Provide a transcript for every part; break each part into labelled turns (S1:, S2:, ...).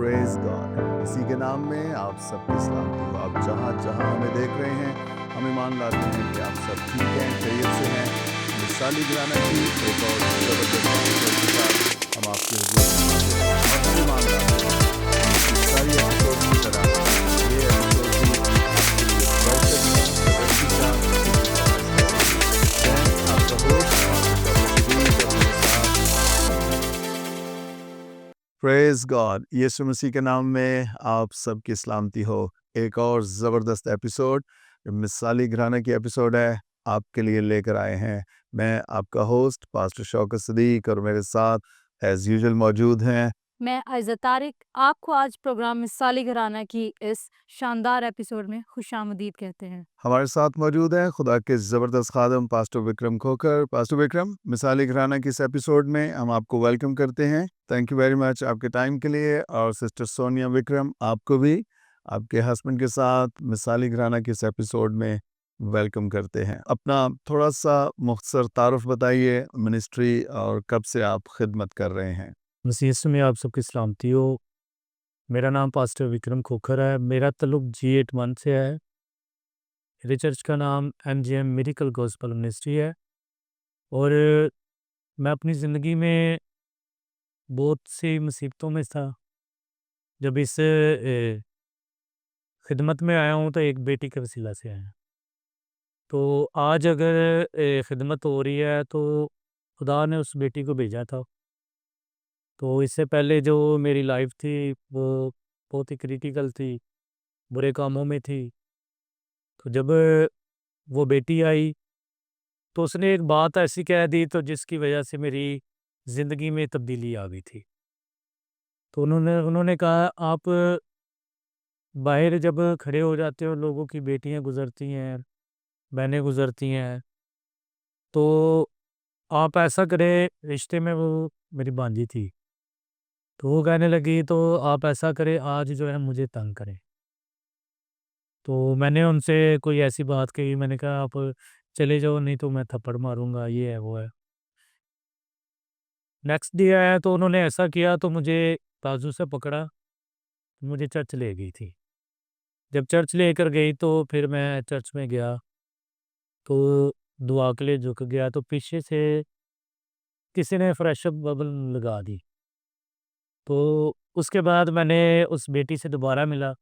S1: Praise God. इसी के नाम में आप सबकी सलामती हो। आप जहाँ जहाँ हमें देख रहे हैं, हम ईमान लाते हैं कि आप सब ठीक हैं, खैरियत से हैं। मिसाली गिराना की एक और जबरदस्त एपिसोड के साथ हम आपके हुजूर में हाजिर हैं और हम ईमान लाते हैं कि सारी एपिसोड की तरह ये एपिसोड भी आपके लिए बरकत का, तरक्की का, खुशी का रास्ता होगी। मैं आपका होस्ट पास्टर शौकत सदीक और मेरे साथ प्रेज गॉड। यीशु मसीह के नाम में आप सबकी सलामती हो। एक और ज़बरदस्त एपिसोड मिसाली घराना की एपिसोड है, आपके लिए लेकर आए हैं। मैं आपका होस्ट पास्टर शौकत सदीक और मेरे साथ एज यूजुअल मौजूद हैं
S2: मैं आयज़ा तारिक आपको आज प्रोग्राम मिसाली घराना की इस शानदार एपिसोड में खुशामदीद कहते हैं।
S1: हमारे साथ मौजूद हैं खुदा के ज़बरदस्त खादम पास्टर विक्रम खोकर। पास्टर विक्रम, मिसाली घराना की इस एपिसोड में हम आपको वेलकम करते हैं। थैंक यू वेरी मच आपके टाइम के लिए। और सिस्टर सोनिया विक्रम, आपको भी आपके हस्बैंड के साथ मिसाली घराना की इस एपिसोड में वेलकम करते हैं। अपना थोड़ा सा मुख्तसर तारुफ बताइए, मिनिस्ट्री और कब से आप खिदमत कर रहे हैं।
S3: मसीह यीशु में आप सबकी सलामती हो। मेरा नाम पास्टर विक्रम खोखर है। मेरा ताल्लुक G81 से है। मेरे चर्च का नाम MGM मिरेकल गॉस्पेल मिनिस्ट्री है। और मैं अपनी ज़िंदगी में बहुत सी मुसीबतों में था। जब इस खिदमत में आया हूँ तो एक बेटी के वसीला से आया। तो आज अगर खिदमत हो रही है तो खुदा ने उस बेटी को भेजा था। तो इससे पहले जो मेरी लाइफ थी वो बहुत ही क्रिटिकल थी, बुरे कामों में थी। तो जब वो बेटी आई तो उसने एक बात ऐसी कह दी तो जिसकी वजह से मेरी ज़िंदगी में तब्दीली आ गई थी। तो उन्होंने उन्होंने कहा, आप बाहर जब खड़े हो जाते हो, लोगों की बेटियां गुजरती हैं, बहनें गुजरती हैं, तो आप ऐसा करें। रिश्ते में वो मेरी भांजी थी। तो वो कहने लगी, तो आप ऐसा करें, आज जो है मुझे तंग करें। तो मैंने उनसे कोई ऐसी बात कही, मैंने कहा आप चले जाओ, नहीं तो मैं थप्पड़ मारूंगा, ये है वो है। नेक्स्ट डे आया तो उन्होंने ऐसा किया, तो मुझे बाजू से पकड़ा, मुझे चर्च ले गई थी। जब चर्च लेकर गई तो फिर मैं चर्च में गया, तो दुआ के लिए झुक गया, तो पीछे से किसी ने फ्रेश अप बबल लगा दी। तो उसके बाद मैंने उस बेटी से दोबारा मिला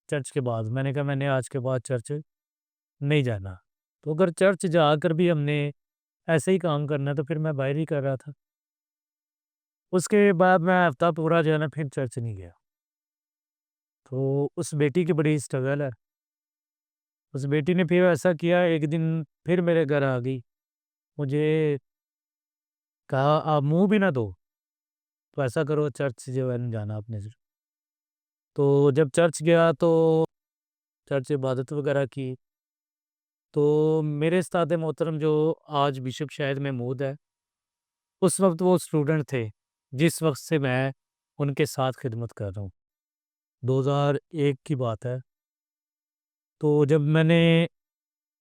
S3: चर्च के बाद। मैंने कहा मैंने आज के बाद चर्च नहीं जाना। तो अगर चर्च जाकर भी हमने ऐसे ही काम करना तो फिर मैं बाहर ही कर रहा था। उसके बाद मैं हफ्ता पूरा जो है ना फिर चर्च नहीं गया। तो उस बेटी की बड़ी स्ट्रगल है। उस बेटी ने फिर ऐसा किया, एक दिन फिर मेरे घर आ गई। मुझे कहा, आप मुँह भी ना दो, तो ऐसा करो चर्च जो है ना जाना अपने से। तो जब चर्च गया तो चर्च इबादत वगैरह की। तो मेरे उस्ताद मोहतरम जो आज बिशप शायद महमूद है, उस वक़्त वो स्टूडेंट थे, जिस वक़्त से मैं उनके साथ खिदमत कर रहा हूँ। 2001 की बात है। तो जब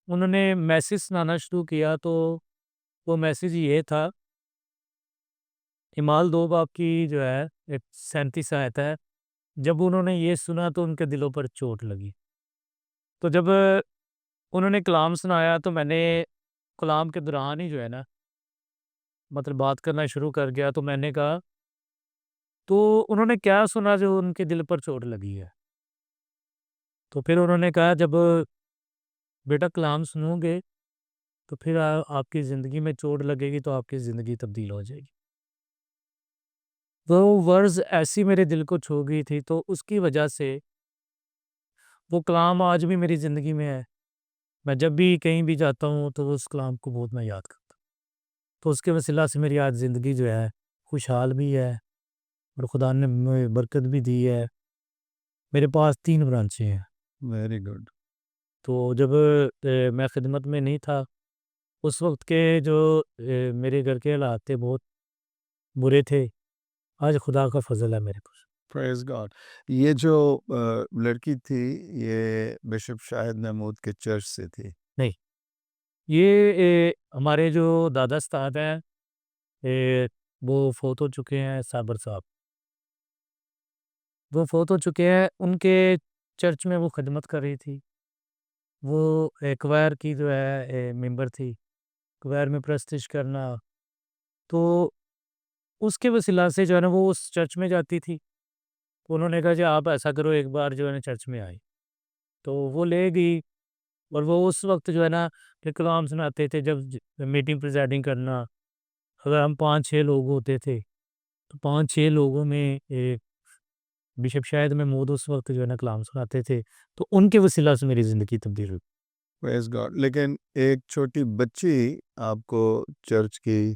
S3: उन्होंने मैसेज सुनाना शुरू किया तो वो मैसेज ये था, हिमाल 2 बाब की जो है एक 37 आयत है। जब उन्होंने ये सुना तो उनके दिलों पर चोट लगी। तो जब उन्होंने कलाम सुनाया तो मैंने कलाम के दौरान ही जो है ना मतलब बात करना शुरू कर गया। तो मैंने कहा, तो उन्होंने क्या सुना जो उनके दिल पर चोट लगी है? तो फिर उन्होंने कहा, जब बेटा कलाम सुनोगे तो फिर आपकी ज़िंदगी में चोट लगेगी तो आपकी ज़िंदगी तब्दील हो जाएगी। वो वर्ड्स ऐसी मेरे दिल को छू गई थी, तो उसकी वजह से वो कलाम आज भी मेरी ज़िंदगी में है। मैं जब भी कहीं भी जाता हूँ तो उस कलाम को बहुत मैं याद करता हूँ। तो उसके वसीला से मेरी आज ज़िंदगी जो है खुशहाल भी है और खुदा ने मुझे बरकत भी दी है। मेरे पास 3 ब्रांचें हैं।
S1: Very good.
S3: तो जब मैं खिदमत में नहीं था, उस वक़्त के जो मेरे घर के हालात थे बहुत बुरे थे। आज खुदा का फ़ज़ल है मेरे पर।
S1: Praise God. ये जो लड़की थी, ये बिशप शाहिद महमूद के चर्च से थी।
S3: नहीं, ये हमारे जो दादा उस्ताद हैं, वो फ़ौत हो चुके हैं, साबर साहब। वो फ़ौत हो चुके हैं, उनके चर्च में वो खिदमत कर रही थी। वो क्वायर की जो है मेंबर थी, क्वायर में प्रस्तिश करना, तो उसके वसीला से जो है ना वो उस चर्च में जाती थी। तो उन्होंने कहा जी आप ऐसा करो एक बार जो है ना चर्च में आई। तो वो ले गई और वो उस वक़्त जो है ना फिर कलाम सुनाते थे जब मीटिंग प्रिजाइडिंग करना, अगर हम 5-6 लोग होते थे, तो 5-6 लोगों में बिशप शायद महमूद उस वक़्त जो है ना कलाम सुनाते थे, तो उनके वसीला से मेरी ज़िंदगी तब्दील हुई।
S1: Praise God. लेकिन एक छोटी बच्ची आपको चर्च की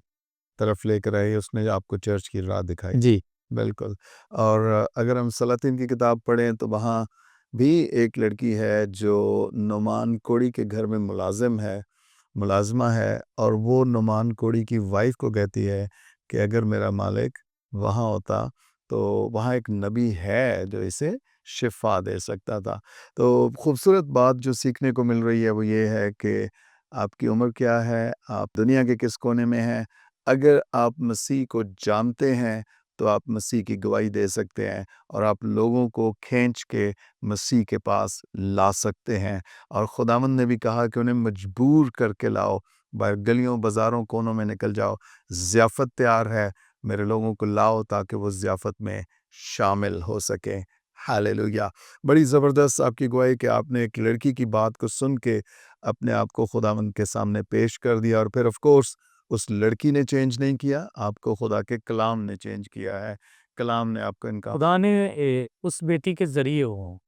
S1: तरफ लेकर आई, उसने आपको चर्च की राह दिखाई।
S3: जी।
S1: बिल्कुल। और अगर हम सलातीन की किताब पढ़ें तो वहाँ भी एक लड़की है जो नुमान कोड़ी के घर में मुलाज़िमा है, और वो नुमान कोड़ी की वाइफ़ को कहती है कि अगर मेरा मालिक वहाँ होता तो वहाँ एक नबी है जो इसे शिफ़ा दे सकता था। तो खूबसूरत बात जो सीखने को मिल रही है वो ये है कि आपकी उम्र क्या है, आप दुनिया के किस कोने में हैं, अगर आप मसीह को जानते हैं तो आप मसीह की गवाही दे सकते हैं और आप लोगों को खींच के मसीह के पास ला सकते हैं। और खुदावंद ने भी कहा कि उन्हें मजबूर करके लाओ, गलियों बाज़ारों कोनों में निकल जाओ, ज़ियाफ़त तैयार है, मेरे लोगों को लाओ ताकि वो ज़ियाफ़त में शामिल हो सकें। हालेलुया। बड़ी ज़बरदस्त आपकी गवाही कि आपने एक लड़की की बात को सुन के अपने आप को खुदावंद के सामने पेश कर दिया, और फिर ऑफ़ कोर्स उस लड़की ने चेंज नहीं किया, आपको खुदा के कलाम ने चेंज किया है। कलाम ने आपको इनका
S3: खुदा ने उस बेटी के ज़रिए वो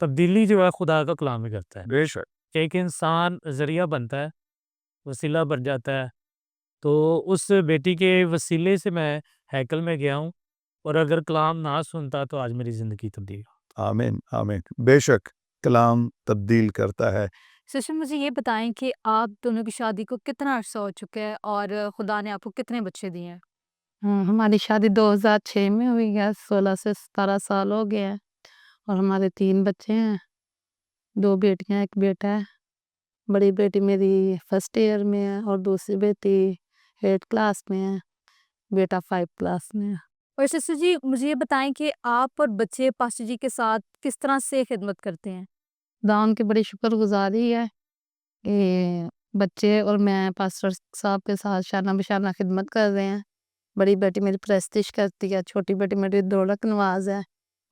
S3: तब्दीली जो है खुदा का कलाम ही करता है।
S1: बेशक।
S3: एक इंसान ज़रिया बनता है, वसीला बन जाता है, तो उस बेटी के वसीले से मैं हैकल में गया हूँ और अगर कलाम ना सुनता तो आज मेरी ज़िंदगी तब्दील
S1: आमीन, आमीन। बेशक कलाम तब्दील करता है।
S2: सिस्टर मुझे ये बताएं कि आप दोनों की शादी को कितना अर्सा हो चुका है और खुदा ने आपको कितने बच्चे दिए हैं?
S4: हमारी शादी 2006 में हुई है, 16 से 17 साल हो गए हैं और हमारे 3 बच्चे हैं, 2 बेटियाँ, 1 बेटा है। बड़ी बेटी मेरी फर्स्ट ईयर में है और दूसरी बेटी 8th क्लास में है, बेटा 5 क्लास में है।
S2: और सिस्टर जी मुझे ये बताएं कि आप और बच्चे पास्टर जी के साथ किस तरह से खिदमत करते हैं?
S4: खुदा की बड़ी शुक्रगुज़ारी है कि बच्चे और मैं पास्टर साहब के साथ शाना बिशाना खिदमत कर रहे हैं। बड़ी बेटी मेरी प्रस्तिश करती है, छोटी बेटी मेरी ढोलक नवाज़ है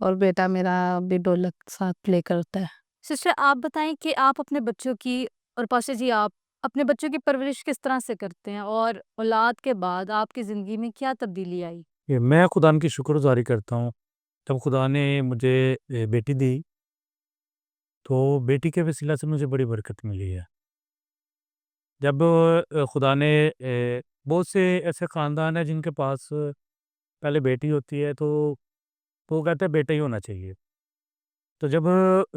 S4: और बेटा मेरा भी ढोलक साथ प्ले करता है।
S2: सिस्टर आप बताएं कि आप अपने बच्चों की और पास्टर जी आप अपने बच्चों की परवरिश किस तरह से करते हैं और औलाद के बाद आपकी ज़िंदगी में क्या तब्दीली आई?
S3: ये मैं खुदा की शुक्रगुज़ारी करता हूँ, जब खुदा ने मुझे बेटी दी, तो बेटी के वसीला से मुझे बड़ी बरकत मिली है। जब खुदा ने बहुत से ऐसे ख़ानदान हैं जिनके पास पहले बेटी होती है तो वो कहते हैं बेटा ही होना चाहिए। तो जब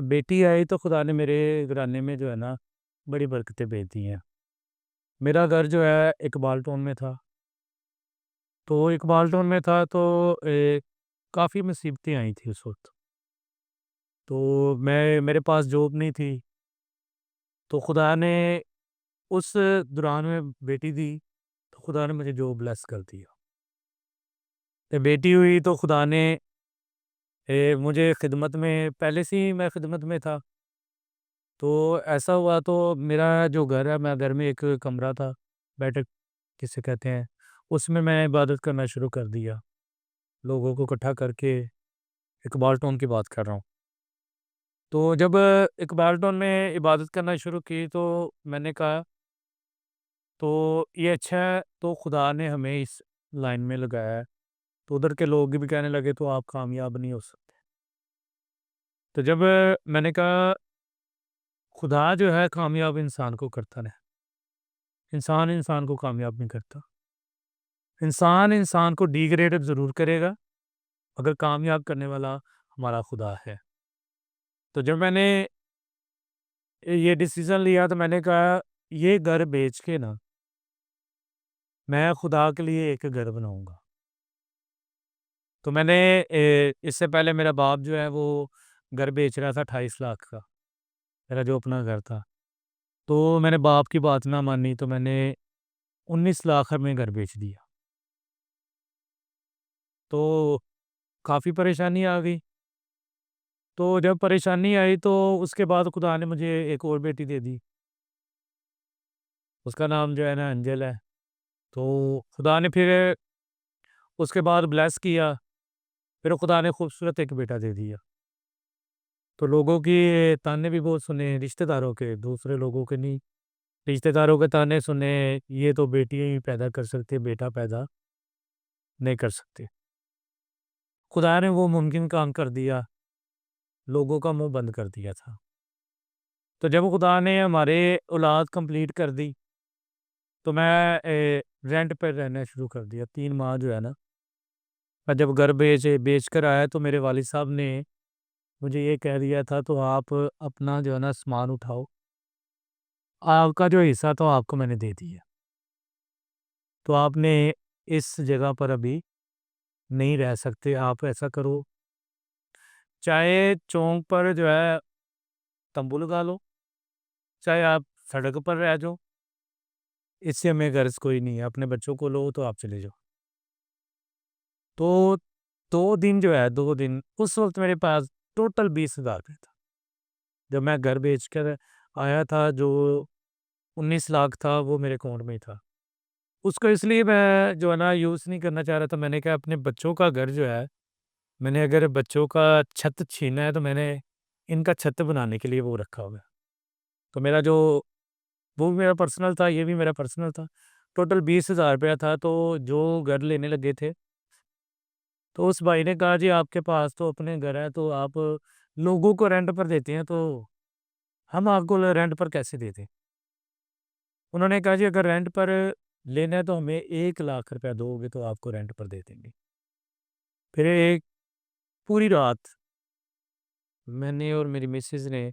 S3: बेटी आई तो खुदा ने मेरे घराने में जो है ना बड़ी बरकतें भेज दी हैं। मेरा घर जो है इकबाल टाउन में था। तो इकबाल टाउन में था तो काफ़ी मुसीबतें आई थी उस वक़्त। तो मेरे पास जॉब नहीं थी, तो खुदा ने उस दौरान में बेटी दी, तो खुदा ने मुझे जॉब ब्लेस कर दिया। तो बेटी हुई तो खुदा ने मुझे खिदमत में पहले से ही मैं खिदमत में था। तो ऐसा हुआ तो मेरा जो घर है, मैं घर में एक कमरा था, बैठक जिसे कहते हैं, उसमें मैं इबादत करना शुरू कर दिया। लोगों को इकट्ठा करके इकबाल टाउन की बात कर रहा हूँ। तो जब इकबाल टाउन में इबादत करना शुरू की तो मैंने कहा तो ये अच्छा है, तो खुदा ने हमें इस लाइन में लगाया है। तो उधर के लोग भी कहने लगे तो आप कामयाब नहीं हो सकते। तो जब मैंने कहा खुदा जो है कामयाब इंसान को करता है, इंसान इंसान को कामयाब नहीं करता। इंसान इंसान को डिग्रेड ज़रूर करेगा, मगर कामयाब करने वाला हमारा खुदा है। तो जब मैंने ये डिसीज़न लिया तो मैंने कहा ये घर बेच के ना मैं खुदा के लिए एक घर बनाऊँगा। तो मैंने इससे पहले मेरा बाप जो है वो घर बेच रहा था 28 लाख का, मेरा जो अपना घर था। तो मैंने बाप की बात ना मानी तो मैंने 19 लाख में घर बेच दिया। तो काफ़ी परेशानी आ गई। तो जब परेशानी आई तो उसके बाद खुदा ने मुझे एक और बेटी दे दी। उसका नाम जो है ना अंजल है। तो खुदा ने फिर उसके बाद ब्लेस किया, फिर खुदा ने खूबसूरत एक बेटा दे दिया। तो लोगों के ताने भी बहुत सुने, रिश्तेदारों के, दूसरे लोगों के नहीं। रिश्तेदारों के ताने सुने, ये तो बेटी ही पैदा कर सकती है, बेटा पैदा नहीं कर सकती। खुदा ने वो मुमकिन काम कर दिया, लोगों का मुँह बंद कर दिया था। तो जब खुदा ने हमारे औलाद कंप्लीट कर दी, तो मैं रेंट पे रहना शुरू कर दिया। 3 माह जो है ना, मैं जब घर बेच कर आया तो मेरे वालिद साहब ने मुझे ये कह दिया था, तो आप अपना जो है ना सामान उठाओ, आपका जो हिस्सा था आपको मैंने दे दिया। तो आपने इस जगह पर अभी नहीं रह सकते, आप ऐसा करो, चाहे चौक पर जो है तंबू लगा लो, चाहे आप सड़क पर रह जाओ, इससे हमें गर्ज़ कोई नहीं है, अपने बच्चों को लो तो आप चले जाओ। तो 2 दिन जो है, 2 दिन उस वक़्त मेरे पास टोटल 20,000 रुपए था। जब मैं घर बेच कर आया था, जो 19 लाख था वो मेरे अकाउंट में ही था। उसको इसलिए मैं जो है ना यूज़ नहीं करना चाह रहा था, मैंने कहा अपने बच्चों का घर जो है, मैंने अगर बच्चों का छत छीना है तो मैंने इनका छत बनाने के लिए वो रखा हुआ है। तो मेरा जो वो भी मेरा पर्सनल था, ये भी मेरा पर्सनल था। टोटल 20,000 रुपया था। तो जो घर लेने लगे थे, तो उस भाई ने कहा जी आपके पास तो अपने घर है, तो आप लोगों को रेंट पर देते हैं, तो हम आपको रेंट पर कैसे दे दें? उन्होंने कहा जी अगर रेंट पर लेना है तो हमें 1 लाख रुपया दोगे तो आपको रेंट पर दे देंगे। फिर एक पूरी रात मैंने और मेरी मिसेज़ ने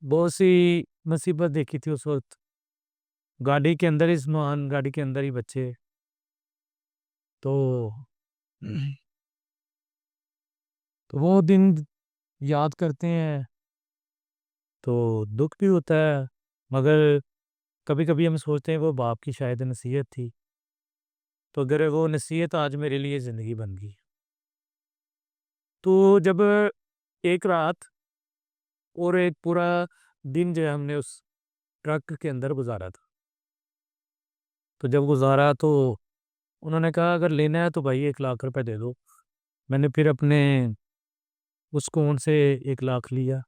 S3: बहुत सी मुसीबत देखी थी उस वक़्त। गाड़ी के अंदर ही सामान, गाड़ी के अंदर ही बच्चे। तो तो वो दिन याद करते हैं तो दुःख भी होता है, मगर कभी-कभी हम सोचते हैं वो बाप की शायद नसीहत थी। तो अगर वो नसीहत आज मेरे लिए ज़िंदगी बन गई। तो जब एक रात और एक पूरा दिन जो है हमने उस ट्रक के अंदर गुज़ारा था। तो जब गुज़ारा तो उन्होंने कहा अगर लेना है तो भाई 1 लाख रुपए दे दो। मैंने फिर अपने उस अकाउंट से 1 लाख लिया,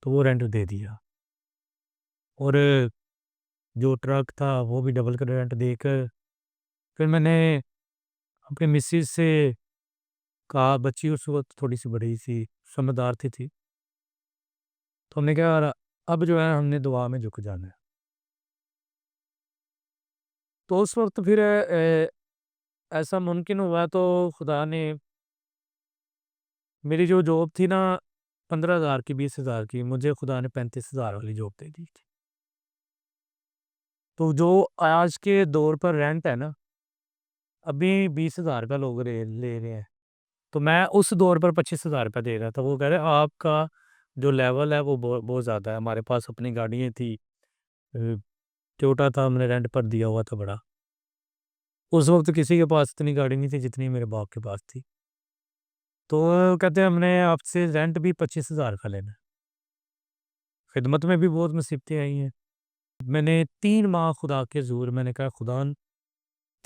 S3: तो वो रेंट दे दिया। और जो ट्रक था वो भी डबल का रेंट देकर फिर मैंने अपनी मिसेज़ से कहा, बच्ची उस वक़्त थोड़ी-सी बड़ी थी, समझदार थी। तो हमने कहा यार अब जो है हमने दुआ में झुक जाना है। तो उस वक़्त फिर ऐसा मुमकिन हुआ तो खुदा ने मेरी जो जॉब थी ना 15,000 की 20,000 की, मुझे खुदा ने 35,000 वाली जॉब दे दी थी। तो जो आज के दौर पर रेंट है ना, अभी 20,000 रुपया लोग ले रहे हैं। तो मैं उस दौर पर 25,000 रुपया दे रहा था। वो कह रहे आपका जो लेवल है वो बहुत ज़्यादा है। हमारे पास अपनी गाड़ियाँ थी। छोटा था, हमने रेंट पर दिया हुआ था बड़ा। उस वक़्त किसी के पास इतनी गाड़ी नहीं थी जितनी मेरे बाप के पास थी। तो कहते हैं हमने आपसे रेंट भी 25,000 का लेना है। खिदमत में भी बहुत मुसीबतें आई हैं। मैंने 3 माह खुदा के ज़ुर मैंने कहा खुदा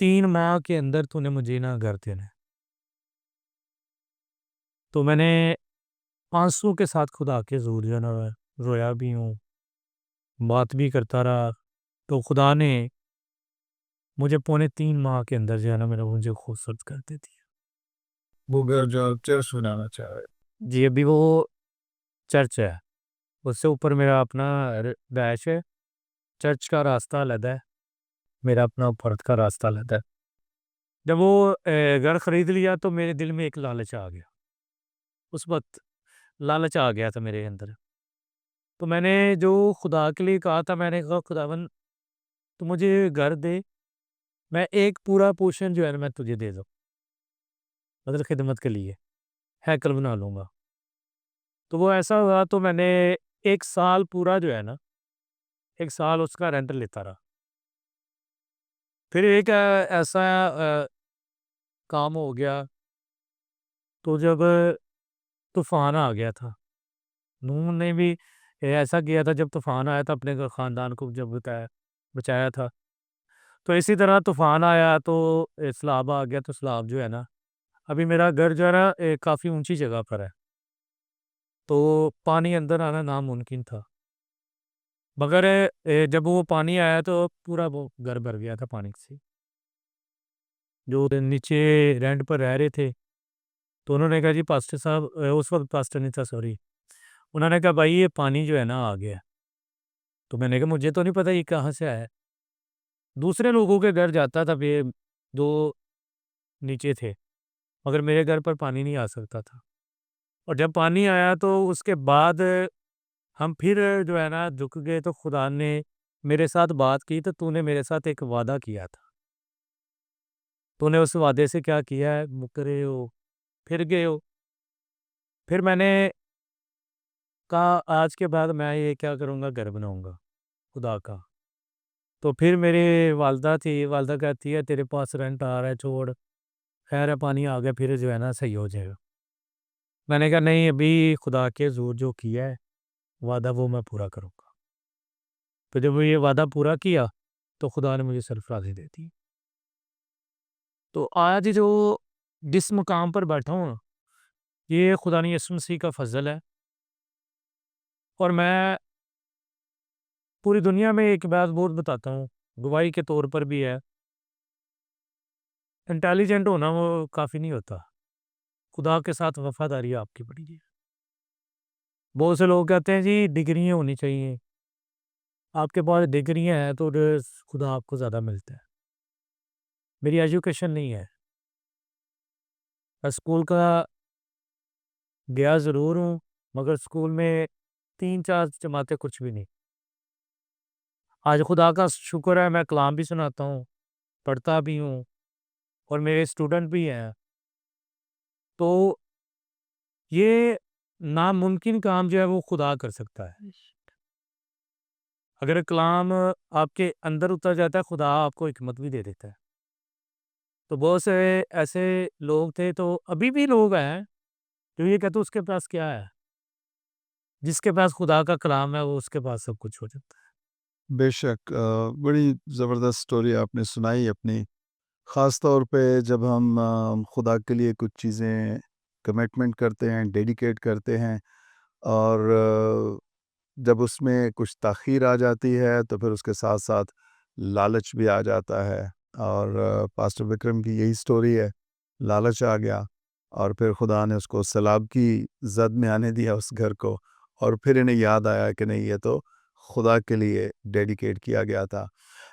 S3: 3 माह के अंदर तूने मुझे ना घर देना है। तो मैंने आँसू के साथ खुदा के ज़ुर जो है ना रोया भी हूँ, बात भी करता रहा। तो खुदा ने मुझे पौने 3 माह के अंदर जो है ना मेरा मुझे खूबसूरत कर दे दिया।
S1: वो घर जो आप चर्च बनाना चाह रहे हैं।
S3: जी, अभी वो चर्च है। उससे ऊपर मेरा अपना रैश है। चर्च का रास्ता अलग है, मेरा अपना फर्द का रास्ता अलग है। जब वो घर खरीद लिया तो मेरे दिल में एक लालच आ गया। उस वक़्त लालच आ गया था मेरे अंदर। तो मैंने जो खुदा के लिए कहा था, मैंने कहा खुदावन तू मुझे घर दे, मैं एक पूरा पोर्शन जो है ना मैं तुझे दे दूँ, मतलब खिदमत के लिए, हैकल बना लूँगा। तो वो ऐसा हुआ तो मैंने 1 साल पूरा जो है ना, 1 साल उसका रेंट लेता रहा। फिर एक ऐसा काम हो गया, तो जब तूफ़ान आ गया था। नूह ने भी ऐसा किया था, जब तूफ़ान आया था अपने ख़ानदान को जब बचाया था। तो इसी तरह तूफ़ान आया तो सैलाब आ गया, तो सैलाब जो है ना, अभी मेरा घर जो है ना काफ़ी ऊँची जगह पर है, तो पानी अंदर आना नामुमकिन था। मगर जब वो पानी आया तो पूरा वो घर भर गया था पानी से। जो नीचे रेंट पर रह रहे थे, तो उन्होंने कहा जी पास्टर साहब, उस वक़्त पास्टर नहीं था, सॉरी। उन्होंने कहा भाई ये पानी जो है ना आ गया है। तो मैंने कहा मुझे तो नहीं पता ये कहाँ से आया है। दूसरे लोगों के घर जाता था बे जो नीचे थे, मगर मेरे घर पर पानी नहीं आ सकता था। और जब पानी आया तो उसके बाद हम फिर जो है ना झुक गए, तो खुदा ने मेरे साथ बात की, तो तूने मेरे साथ एक वादा किया था। तूने उस वादे से क्या किया है, मुकरे हो, फिर गए हो। फिर मैंने कहा आज के बाद मैं ये क्या करूँगा, घर बनाऊँगा खुदा का। तो फिर मेरी वालदा थी, वालदा कहती है तेरे पास रेंट आ रहा है, छोड़, खैर है पानी आ गया फिर जो है ना सही हो जाएगा। मैंने कहा नहीं, अभी खुदा के ज़ोर जो किया है वादा वो मैं पूरा करूँगा। तो जब ये वादा पूरा किया तो खुदा ने मुझे सरफराज़ी दे दी। तो आज जो जिस मुकाम पर बैठा हूँ, ये खुदा ने यीशु मसीह का फ़ज़ल है। और मैं पूरी दुनिया में एक बात बहुत बताता हूँ, गवाही के तौर पर भी है, इंटेलिजेंट होना वो काफ़ी नहीं होता, खुदा के साथ वफ़ादारी आपकी बड़ी है। बहुत से लोग कहते हैं जी डिग्रियाँ होनी चाहिए, आपके पास डिग्रियाँ हैं तो खुदा आपको ज़्यादा मिलता है। मेरी एजुकेशन नहीं है, मैं स्कूल का गया ज़रूर हूँ, मगर स्कूल में 3-4 जमातें कुछ भी नहीं। आज खुदा का शुक्र है मैं कलाम भी सुनाता हूँ, पढ़ता भी हूँ और मेरे स्टूडेंट भी हैं। तो ये नामुमकिन काम जो है वो खुदा कर सकता है। अगर कलाम आपके अंदर उतर जाता है, खुदा आपको हिकमत भी दे देता है। तो बहुत से ऐसे लोग थे, तो अभी भी लोग हैं, जो ये कहते हैं उसके पास क्या है? जिसके पास खुदा का कलाम है, वो उसके पास सब कुछ हो जाता है।
S1: बेशक बड़ी ज़बरदस्त स्टोरी आपने सुनाई अपनी। ख़ास तौर पे जब हम खुदा के लिए कुछ चीज़ें कमिटमेंट करते हैं, डेडिकेट करते हैं और जब उसमें कुछ ताख़ीर आ जाती है तो फिर उसके साथ-साथ लालच भी आ जाता है। और पास्टर विक्रम की यही स्टोरी है, लालच आ गया और फिर खुदा ने उसको सैलाब की ज़द में आने दिया उस घर को, और फिर इन्हें याद आया कि नहीं ये तो खुदा के लिए डेडिकेट किया गया था।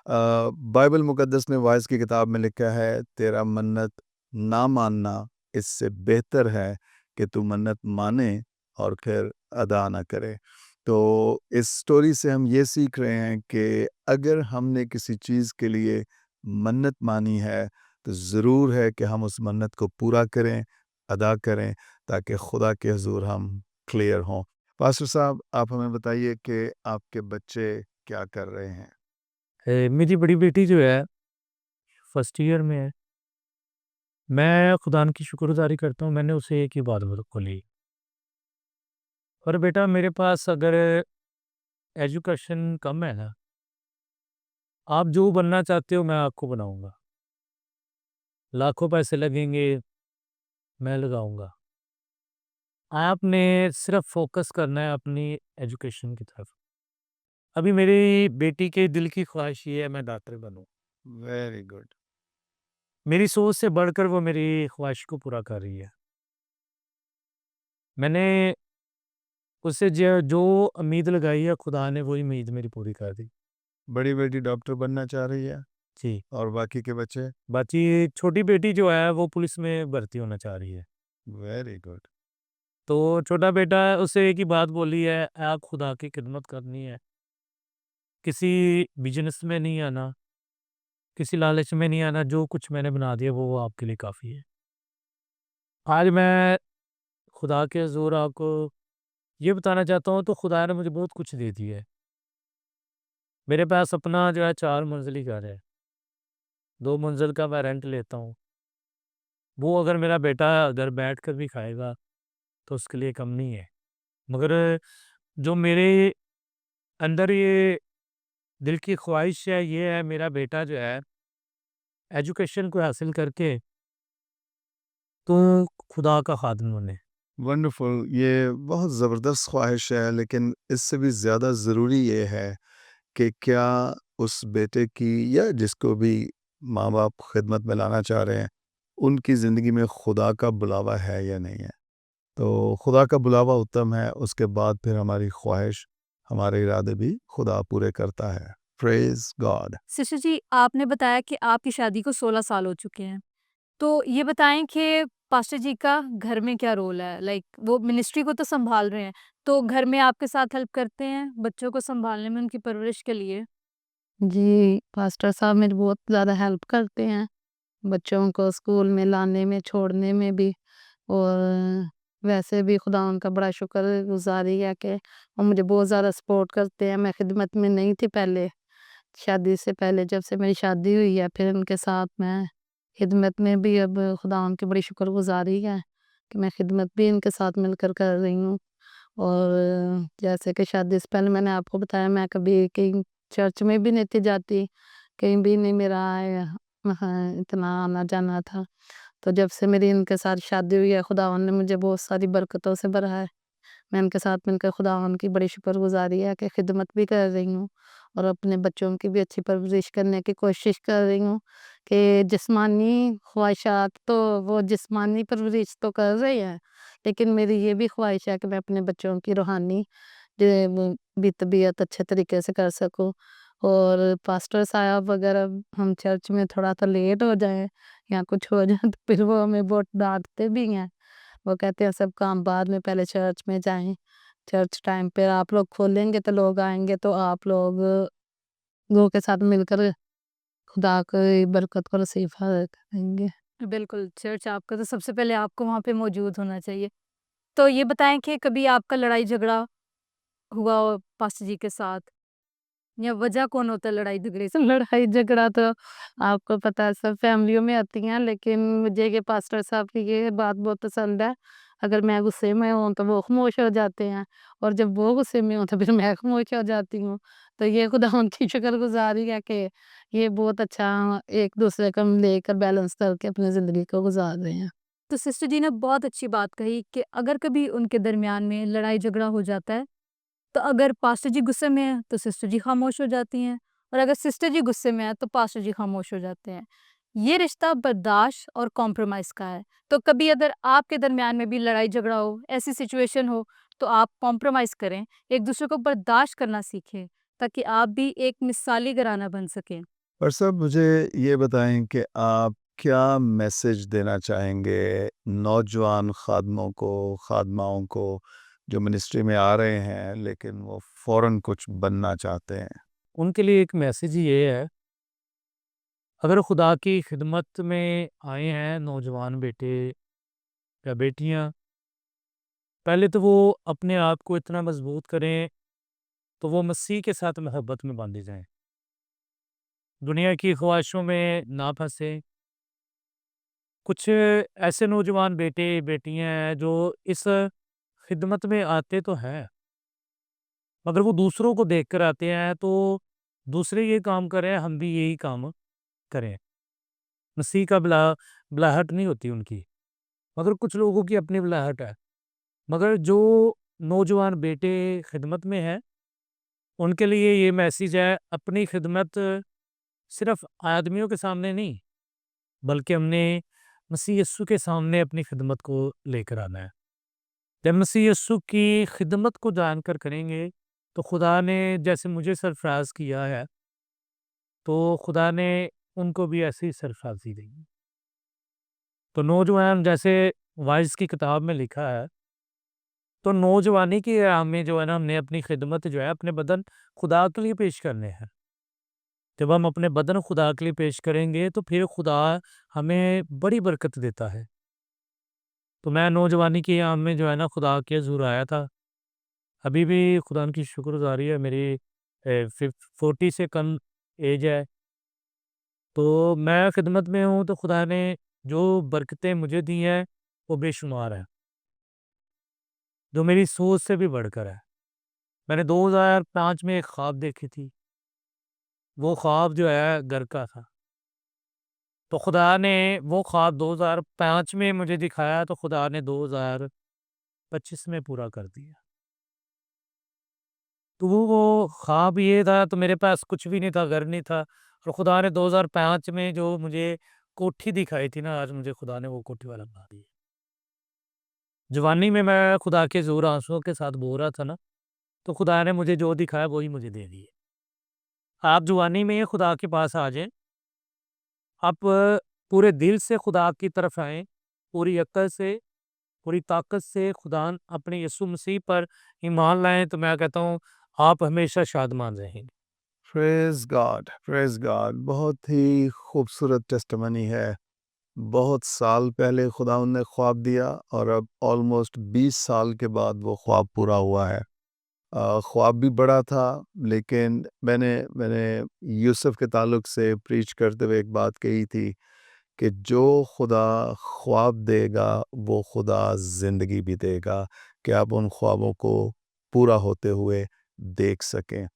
S1: बाइबल मुक़द्दस में वाइज़ की किताब में लिखा है, तेरा मन्नत ना मानना इससे बेहतर है कि तू मन्नत माने और फिर अदा ना करे। तो इस स्टोरी से हम ये सीख रहे हैं कि अगर हमने किसी चीज़ के लिए मन्नत मानी है, तो ज़रूर है कि हम उस मन्नत को पूरा करें, अदा करें, ताकि खुदा के हुज़ूर हम क्लियर हों। पास्टर साहब, आप हमें बताइए कि आपके बच्चे क्या कर रहे हैं?
S3: मेरी बड़ी बेटी जो है, फर्स्ट ईयर में है। मैं खुदा की शुक्रगुज़ारी करता हूँ, मैंने उसे एक ही बात बोली, और बेटा मेरे पास अगर एजुकेशन कम है ना, आप जो बनना चाहते हो मैं आपको बनाऊँगा। लाखों पैसे लगेंगे, मैं लगाऊँगा। आपने सिर्फ़ फ़ोकस करना है अपनी एजुकेशन की तरफ। अभी मेरी बेटी के दिल की ख़्वाहिश ये है मैं डॉक्टर बनूँ।
S1: Very good.
S3: मेरी सोच से बढ़कर वो मेरी ख़्वाहिश को पूरा कर रही है। मैंने उससे जो उम्मीद लगाई है, खुदा ने वही उम्मीद मेरी पूरी कर दी।
S1: बड़ी बेटी डॉक्टर बनना चाह रही है
S3: जी।
S1: और बाकी के बच्चे?
S3: बाकी छोटी बेटी जो है वो पुलिस में भर्ती होना चाह रही है।
S1: Very good.
S3: तो छोटा बेटा है, उससे एक ही बात बोली है, आप खुदा की खिदमत करनी है। किसी बिज़नेस में नहीं आना, किसी लालच में नहीं आना, जो कुछ मैंने बना दिया वो आपके लिए काफ़ी है। आज मैं खुदा के ज़ोर आपको ये बताना चाहता हूँ, तो खुदा ने मुझे बहुत कुछ दे दिया है। मेरे पास अपना जो है 4 मंज़िली घर है। 2 मंज़िल का मैं रेंट लेता हूँ। वो अगर मेरा बेटा घर बैठ कर भी खाएगा, तो उसके लिए कम नहीं है। मगर जो मेरे अंदर ये दिल की ख्वाहिश है, ये है मेरा बेटा जो है एजुकेशन को हासिल करके तो खुदा का खादिम बने।
S1: वंडरफुल, ये बहुत ज़बरदस्त ख्वाहिश है, लेकिन इससे भी ज़्यादा ज़रूरी ये है कि क्या उस बेटे की या जिसको भी माँ-बाप खिदमत में लाना चाह रहे हैं, उनकी ज़िंदगी में खुदा का बुलावा है या नहीं है। तो खुदा का बुलावा उत्तम है, उसके बाद फिर हमारी ख्वाहिश, हमारे इरादे भी खुदा पूरे करता है। Praise God.
S2: सिस्टर जी, आपने बताया कि आपकी शादी को 16 साल हो चुके हैं। तो ये बताएँ कि पास्टर जी का घर में क्या रोल है? लाइक वो मिनिस्ट्री को तो सँभाल रहे हैं, तो घर में आपके साथ हेल्प करते हैं, बच्चों को सँभालने में, उनकी परवरिश के लिए?
S4: जी, पास्टर साहब मेरी बहुत ज़्यादा हेल्प करते हैं, बच्चों को स्कूल में लाने में, छोड़ने में भी। और वैसे भी खुदा उनका बड़ा शुक्रगुज़ारी है कि वो मुझे बहुत ज़्यादा सपोर्ट करते हैं। मैं खिदमत में नहीं थी पहले, शादी से पहले, जब से मेरी शादी हुई है, फिर उनके साथ मैं खिदमत में भी अब खुदा उनकी बड़ी शुक्रगुज़ारी है कि मैं खिदमत भी इनके साथ मिलकर कर रही हूँ। और जैसे कि शादी से पहले मैंने आपको बताया, मैं कभी कहीं चर्च में भी नहीं थी जाती, कहीं भी नहीं मेरा इतना आना-जाना था। तो जब से मेरी इनके साथ शादी हुई है, खुदावंद ने मुझे बहुत सारी बरकतों से भरा है। मैं इनके साथ मिलकर खुदावंद की बड़ी शुक्रगुज़ारी है कि खिदमत भी कर रही हूँ और अपने बच्चों की भी अच्छी परवरिश करने की कोशिश कर रही हूँ कि जिस्मानी ख्वाहिशात तो वो जिस्मानी परवरिश तो कर रहे हैं, लेकिन मेरी ये भी ख्वाहिश है कि मैं अपने बच्चों की रूहानी वो भी तबीयत अच्छे तरीके से कर सकूँ। और पास्टर साहब अगर अब हम चर्च में थोड़ा-सा लेट हो जाएँ या कुछ हो जाए तो फिर वो हमें बहुत डाँटते भी हैं। वो कहते हैं सब काम बाद में, पहले चर्च में जाएँ। चर्च टाइम पे आप लोग खोलेंगे तो लोग आएँगे, तो आप लोगों के साथ मिलकर खुदा की बरकत को रिसीव करेंगे।
S2: बिल्कुल, चर्च आपका तो सबसे पहले आपको वहाँ पे मौजूद होना चाहिए। तो ये बताएँ कि कभी आपका लड़ाई-झगड़ा हुआ हो पास्टर जी के साथ? या वजह कौन होता है लड़ाई-झगड़े की?
S4: लड़ाई झगड़ा तो आपको पता है सब फैमिलियों में आती हैं, लेकिन मुझे ये पास्टर साहब की ये बात बहुत पसंद है। अगर मैं गुस्से में हूँ तो वो खामोश हो जाते हैं, और जब वो गुस्से में हों तो फिर मैं खामोश हो जाती हूँ। तो ये खुदा उनकी शुक्रगुज़ारी है कि ये बहुत अच्छा एक-दूसरे को लेकर बैलेंस करके अपनी ज़िंदगी को गुज़ार रहे हैं।
S2: तो सिस्टर जी ने बहुत अच्छी बात कही कि अगर कभी उनके दरमियान में लड़ाई-झगड़ा हो जाता है, तो अगर पास्टर जी गुस्से में हैं, तो सिस्टर जी खामोश हो जाती हैं, और अगर सिस्टर जी गुस्से में हैं, तो पास्टर जी खामोश हो जाते हैं। ये रिश्ता बर्दाश्त और कॉम्प्रोमाइज़ का है। तो कभी अगर आपके दरमियान में भी लड़ाई-झगड़ा हो, ऐसी सिचुएशन हो, तो आप कॉम्प्रोमाइज़ करें, एक-दूसरे को बर्दाश्त करना सीखें, ताकि आप भी एक मिसाली घराना बन सकें।
S1: और साहब, मुझे ये बताएँ कि आप क्या मैसेज देना चाहेंगे नौजवान ख़ादमों को, ख़ादमाओं को, जो मिनिस्ट्री में आ रहे हैं लेकिन वो फ़ौरन कुछ बनना चाहते हैं?
S3: उनके लिए एक मैसेज ये है, अगर खुदा की खिदमत में आए हैं नौजवान बेटे या बेटियां, पहले तो वो अपने आप को इतना मजबूत करें तो वो मसीह के साथ मोहब्बत में बांधे जाएं, दुनिया की ख्वाहिशों में ना फंसे। कुछ ऐसे नौजवान बेटे बेटियां हैं जो इस खिदमत में आते तो हैं, मगर वो दूसरों को देखकर आते हैं, तो दूसरे ये काम करें, हम भी यही काम करें। मसीह का बुलाहट नहीं होती उनकी, मगर कुछ लोगों की अपनी बुलाहट है। मगर जो नौजवान बेटे खिदमत में हैं, उनके लिए ये मैसेज है, अपनी खिदमत सिर्फ आदमियों के सामने नहीं, बल्कि हमने मसीह यस्सु के सामने अपनी खिदमत को लेकर आना है। जब मसीह यस्सु की खिदमत को जानकर करेंगे, तो खुदा ने जैसे मुझे सरफराज किया है, तो खुदा ने उनको भी ऐसी ही सरफराजी देगी। तो नौजवान, जैसे वाइज़ की किताब में लिखा है, तो नौजवानी की आम में जो है ना, हमने अपनी खिदमत जो है अपने बदन खुदा के लिए पेश करने हैं। जब हम अपने बदन खुदा के लिए पेश करेंगे, तो फिर खुदा हमें बड़ी बरकत देता है। तो मैं नौजवानी की आम में जो है ना खुदा के हज़ूर आया था। अभी भी खुदा की शुक्रगुज़ारी है, मेरी 40 से कम एज है। तो मैं खिदमत में हूँ, तो खुदा ने जो बरकतें मुझे दी हैं, वो बेशुमार हैं। जो मेरी सोच से भी बढ़कर है। मैंने 2005 में एक ख्वाब देखी थी। वो ख्वाब जो है घर का था। तो खुदा ने वो ख्वाब 2005 में मुझे दिखाया, तो खुदा ने 2025 में पूरा कर दिया। तो वो ख्वाब ये था, तो मेरे पास कुछ भी नहीं था, घर नहीं था, और खुदा ने 2005 में जो मुझे कोठी दिखाई थी ना, आज मुझे खुदा ने वो कोठी वाला बना दिया। जवानी में मैं खुदा के ज़ोर आँसुओं के साथ बो रहा था ना, तो खुदा ने मुझे जो दिखाया वही मुझे दे दिए। आप जवानी में खुदा के पास आ जाएँ, आप पूरे दिल से खुदा की तरफ आएँ, पूरी अक्ल से, पूरी ताकत से खुदा अपने यीशु मसीह पर ईमान लाएँ, तो मैं कहता हूँ आप हमेशा शादमान रहेंगे।
S1: Praise God. बहुत ही खूबसूरत टेस्टिमनी है। बहुत साल पहले खुदावंद ने ख्वाब दिया और अब ऑलमोस्ट 20 साल के बाद वो ख्वाब पूरा हुआ है। ख्वाब भी बड़ा था, लेकिन मैंने मैंने यूसुफ के ताल्लुक से प्रीच करते हुए एक बात कही थी कि जो खुदा ख्वाब देगा वो खुदा ज़िंदगी भी देगा, कि आप उन ख्वाबों को पूरा होते हुए देख सकें।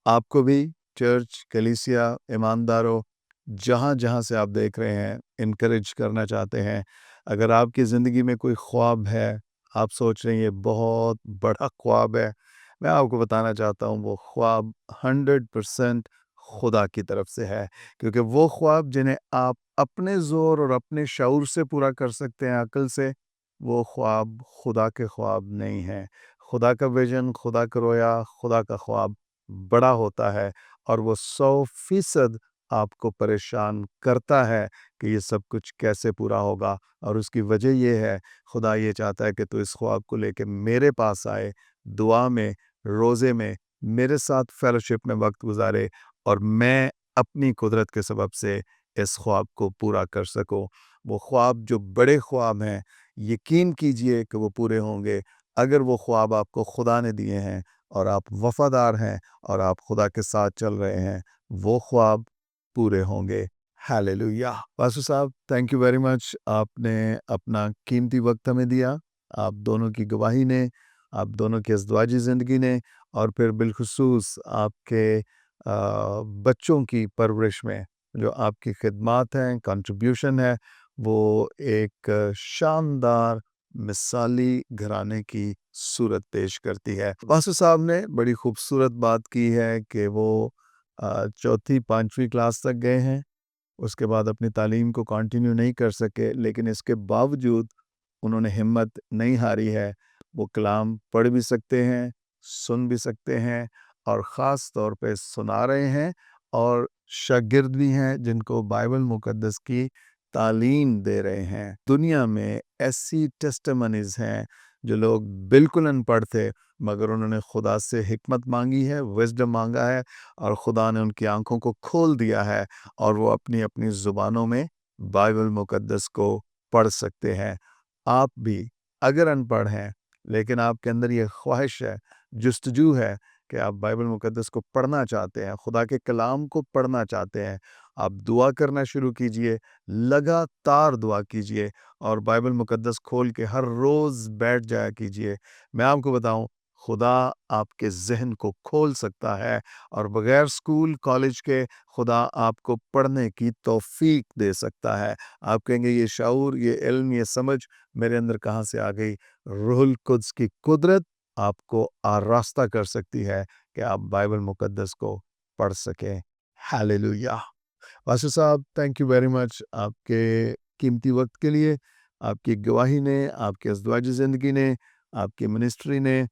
S1: आपको भी चर्च, कलीसिया, ईमानदारों, जहाँ-जहाँ से आप देख रहे हैं, एनकरेज करना चाहते हैं। अगर आपकी ज़िंदगी में कोई ख्वाब है, आप सोच रहे हैं ये बहुत बड़ा ख्वाब है, मैं आपको बताना चाहता हूँ वो ख्वाब 100% खुदा की तरफ से है। क्योंकि वो ख्वाब जिन्हें आप अपने ज़ोर और अपने शऊर से पूरा कर सकते हैं, अक्ल से, वो ख्वाब खुदा के ख्वाब नहीं हैं। खुदा का विज़न, खुदा का रोया, खुदा का ख्वाब बड़ा होता है और वो 100% आपको परेशान करता है कि ये सब कुछ कैसे पूरा होगा। और उसकी वजह ये है, खुदा ये चाहता है कि तू इस ख्वाब को लेके मेरे पास आए, दुआ में, रोज़े में, मेरे साथ फ़ेलोशिप में वक़्त गुज़ारे और मैं अपनी कुदरत के सबब से इस ख्वाब को पूरा कर सकूँ। वो ख्वाब जो बड़े ख्वाब हैं, यकीन कीजिए कि वो पूरे होंगे। अगर वो ख्वाब आपको खुदा ने दिए हैं और आप वफ़ादार हैं और आप खुदा के साथ चल रहे हैं, वो ख्वाब पूरे होंगे। हालेलुया! पास्टर साहब, थैंक यू वेरी मच। आपने अपना कीमती वक़्त हमें दिया। आप दोनों की गवाही ने, आप दोनों की अज़दवाजी ज़िंदगी ने और फिर बिलख़ुसूस आपके बच्चों की परवरिश में जो आपकी खिदमत हैं, कंट्रिब्यूशन है, वो एक शानदार मिसाली घराने की सूरत पेश करती है। पास्टर साहब ने बड़ी खूबसूरत बात की है कि वो चौथी 5वीं क्लास तक गए हैं, उसके बाद अपनी तालीम को कंटिन्यू नहीं कर सके, लेकिन इसके बावजूद उन्होंने हिम्मत नहीं हारी है। वो कलाम पढ़ भी सकते हैं, सुन भी सकते हैं और ख़ास तौर पे सुना रहे हैं और शागिर्द भी हैं जिनको बाइबल मुक़द्दस की तालीम दे रहे हैं। दुनिया में ऐसी टेस्टिमनीज़ हैं जो लोग बिल्कुल अनपढ़ थे, मगर उन्होंने खुदा से हिकमत मांगी है, विज़डम मांगा है और खुदा ने उनकी आंखों को खोल दिया है और वो अपनी-अपनी ज़ुबानों में बाइबल मुक़द्दस को पढ़ सकते हैं। आप भी अगर अनपढ़ हैं, लेकिन आपके अंदर ये ख्वाहिश है, जुस्तजू है कि आप बाइबल मुक़द्दस को पढ़ना चाहते हैं, खुदा के कलाम को पढ़ना चाहते हैं, आप दुआ करना शुरू कीजिए, लगातार दुआ कीजिए और बाइबल मुक़द्दस खोल के हर रोज़ बैठ जाया कीजिए। मैं आपको बताऊँ, खुदा आपके ज़हन को खोल सकता है और बगैर स्कूल, कॉलेज के खुदा आपको पढ़ने की तौफ़ीक दे सकता है। आप कहेंगे ये शऊर, ये इल्म, ये समझ मेरे अंदर कहाँ से आ गई? रूहुल कुद्स की कुदरत आपको आरास्ता कर सकती है कि आप बाइबल मुक़द्दस को पढ़ सकें। हालेलुया! पास्टर साहब, थैंक यू वेरी मच आपके कीमती वक़्त के लिए। आपकी गवाही ने, आपकी अज़दवाजी ज़िंदगी ने, आपकी मिनिस्ट्री ने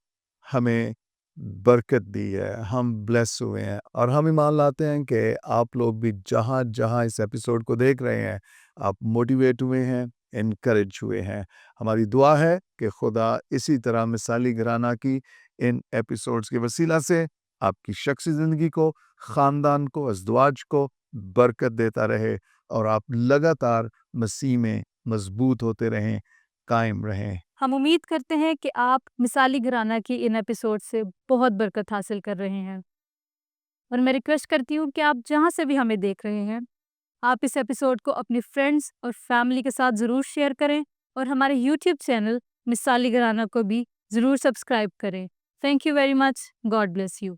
S1: हमें बरकत दी है। हम ब्लेस हुए हैं और हम ईमान लाते हैं कि आप लोग भी जहाँ-जहाँ इस एपिसोड को देख रहे हैं, आप मोटिवेट हुए हैं, एनकरेज हुए हैं। हमारी दुआ है कि खुदा इसी तरह मिसाली घराना की इन एपिसोड्स के वसीला से आपकी शख्सी ज़िंदगी को, ख़ानदान को, अज़दवाज को बरकत देता रहे और आप लगातार मसीह में मज़बूत होते रहें, कायम रहें।
S2: हम उम्मीद करते हैं कि आप मिसाली घराना की इन एपिसोड से बहुत बरकत हासिल कर रहे हैं और मैं रिक्वेस्ट करती हूँ कि आप जहाँ से भी हमें देख रहे हैं, आप इस एपिसोड को अपने फ्रेंड्स और फैमिली के साथ ज़रूर शेयर करें और हमारे यूट्यूब चैनल मिसाली घराना को भी ज़रूर सब्सक्राइब करें। Thank you very much. God bless you.